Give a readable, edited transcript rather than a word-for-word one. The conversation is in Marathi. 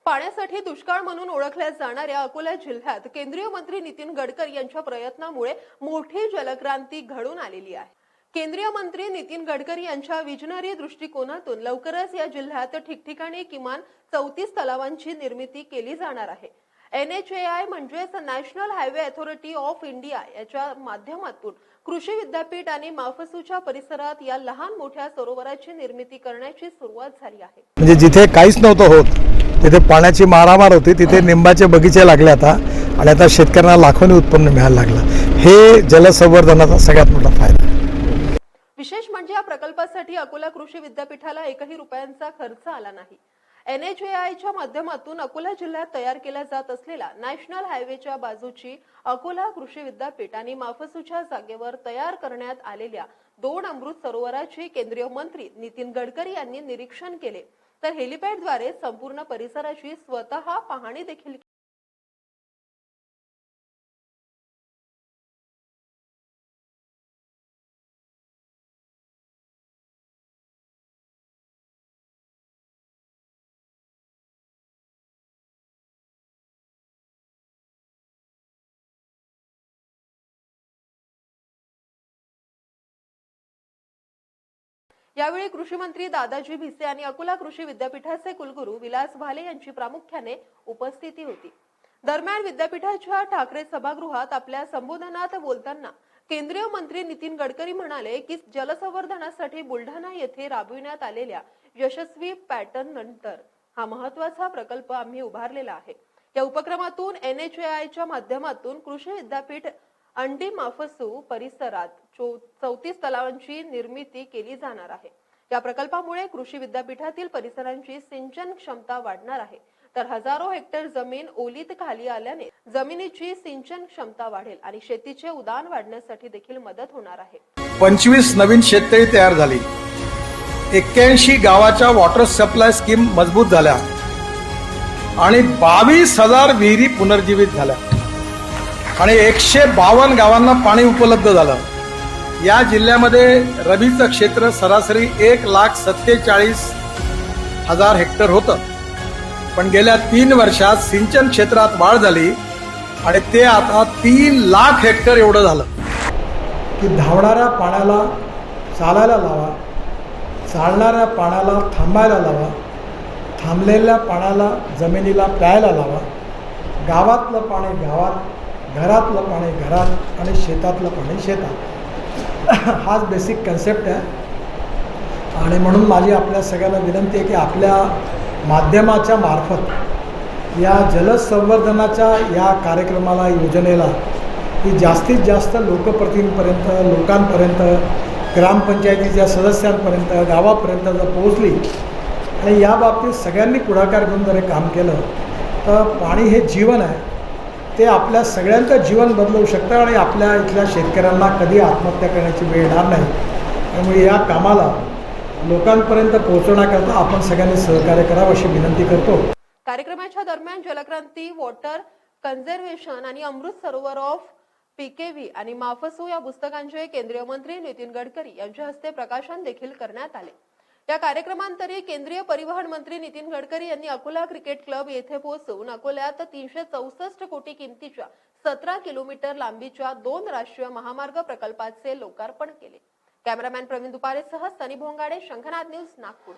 पाण्यासाठी दुष्काळ म्हणून ओळखल्या जाणाऱ्या अकोला जिल्ह्यात केंद्रीय मंत्री नितीन गडकरी यांच्या प्रयत्नामुळे मोठी जलक्रांती घडून आलेली आहे। केंद्रीय मंत्री नितीन गडकरी यांच्या विजनरी दृष्टिकोनातून लवकरच या जिल्ह्यात ठिकठिकाणी किमान 34 तलावांची निर्मिती केली जाणार आहे। NHAI म्हणजेच national highway authority of India याच्या माध्यमातून कृषी विद्यापीठ आणि माफसूच्या परिसरात या लहान मोठ्या सरोवराची निर्मिती करण्याची सुरुवात झाली आहे। म्हणजे जिथे काहीच नव्हतं होत तिथे पाण्याची मारामार होती, तिथे निंबाचे बगीचे लागले आता आणि आता शेतकऱ्यांना लाखोनी उत्पन्न मिळायला लागलं। हे जलसंवर्धनाचा सगळ्यात मोठा फायदा। विशेष म्हणजे या प्रकल्पासाठी अकोला कृषी विद्यापीठाला एकही रुपयांचा खर्च आला नाही। NHAIच्या माध्यमातून अकोला जिल्ह्यात तयार केला जात असलेला नॅशनल हायवेच्या बाजूची अकोला कृषी विद्यापीठ आणि माफसूच्या जागेवर तयार करण्यात आलेल्या 2 अमृत सरोवराची केंद्रीय मंत्री नितीन गडकरी यांनी निरीक्षण केले, तर हेलिपॅडद्वारे संपूर्ण परिसराची स्वतः पाहणी देखील केली। यावेळी कृषी मंत्री दादाजी भिसे आणि अकोला कृषी विद्यापीठाचे कुलगुरू विलास भाले यांची प्रामुख्याने उपस्थिती होती। दरम्यान विद्यापीठाच्या ठाकरे सभागृहात आपल्या संबोधनात बोलताना केंद्रीय मंत्री नितीन गडकरी म्हणाले की जलसंवर्धनासाठी बुलढाणा येथे राबविण्यात आलेल्या यशस्वी पॅटर्न नंतर हा महत्त्वाचा प्रकल्प आम्ही उभारलेला आहे। या उपक्रमातून NHAIच्या माध्यमातून कृषी विद्यापीठ अंडी माफसू परिसरात 34 तलावांची निर्मिती केली जाणार आहे। या प्रकल्पामुळे कृषी विद्यापीठातील परिसरांची सिंचन क्षमता वाढणार आहे, तर हजारो हेक्टर जमीन ओलीत खाली आल्याने जमिनीची सिंचन क्षमता वाढेल आणि शेतीचे उदान वाढण्यासाठी देखील मदत होणार आहे। 25 नवीन शेततळी तयार झाली, 81 गावाच्या वॉटर सप्लाय स्कीम मजबूत झाल्या आणि 22,000 विहिरी पुनर्जीवित झाल्या आणि 152 गावांना पाणी उपलब्ध झालं। या जिल्ह्यामध्ये रबीचं क्षेत्र सरासरी 1,47,000 हेक्टर होतं, पण गेल्या 3 वर्षात सिंचन क्षेत्रात वाढ झाली आणि ते आता 3,00,000 हेक्टर एवढं झालं। की धावणाऱ्या पाण्याला चालायला लावा, चालणाऱ्या पाण्याला थांबायला लावा, थांबलेल्या पाण्याला जमिनीला प्यायला लावा, गावातलं पाणी गावात, घरातलं पाणी घरात आणि शेतातलं पाणी शेतात। हाच बेसिक कन्सेप्ट आहे आणि म्हणून माझी आपल्या सगळ्यांना विनंती आहे की आपल्या माध्यमाच्या मार्फत या जलसंवर्धनाच्या या कार्यक्रमाला, योजनेला ही जास्तीत जास्त लोकप्रतिनिधींपर्यंत, लोकांपर्यंत, ग्रामपंचायतीच्या सदस्यांपर्यंत, गावापर्यंत जर पोहोचली आणि या बाबतीत सगळ्यांनी पुढाकार घेऊन जर काम केलं तर पाणी हे जीवन आहे, ते आपल्या सगळ्यांचं जीवन बदलवू शकतं आणि आपल्या इथल्या शेतकऱ्यांना कधी आत्महत्या करण्याची वेळ येणार नाही। त्यामुळे या कामाला लोकांपर्यंत पोहोचवण्याकरता आपण सगळ्यांनी सहकार्य करावं अशी विनंती करतो। कार्यक्रमाच्या दरम्यान जलक्रांती, वॉटर कन्झर्वेशन आणि अमृत सरोवर ऑफ PKV आणि माफसू या पुस्तकांचे केंद्रीय मंत्री नितीन गडकरी यांच्या हस्ते प्रकाशन देखील करण्यात आले। या कार्यक्रमांतरी केंद्रीय परिवहन मंत्री नितीन गडकरी यांनी अकोला क्रिकेट क्लब येथे पोहोचून अकोल्यात 364 कोटी किमतीच्या 17 किलोमीटर लांबीच्या 2 राष्ट्रीय महामार्ग प्रकल्पाचे लोकार्पण केले। कॅमेरामॅन प्रवीण दुपारेसह सनी भोंगाडे, शंखनाद न्यूज, नागपूर।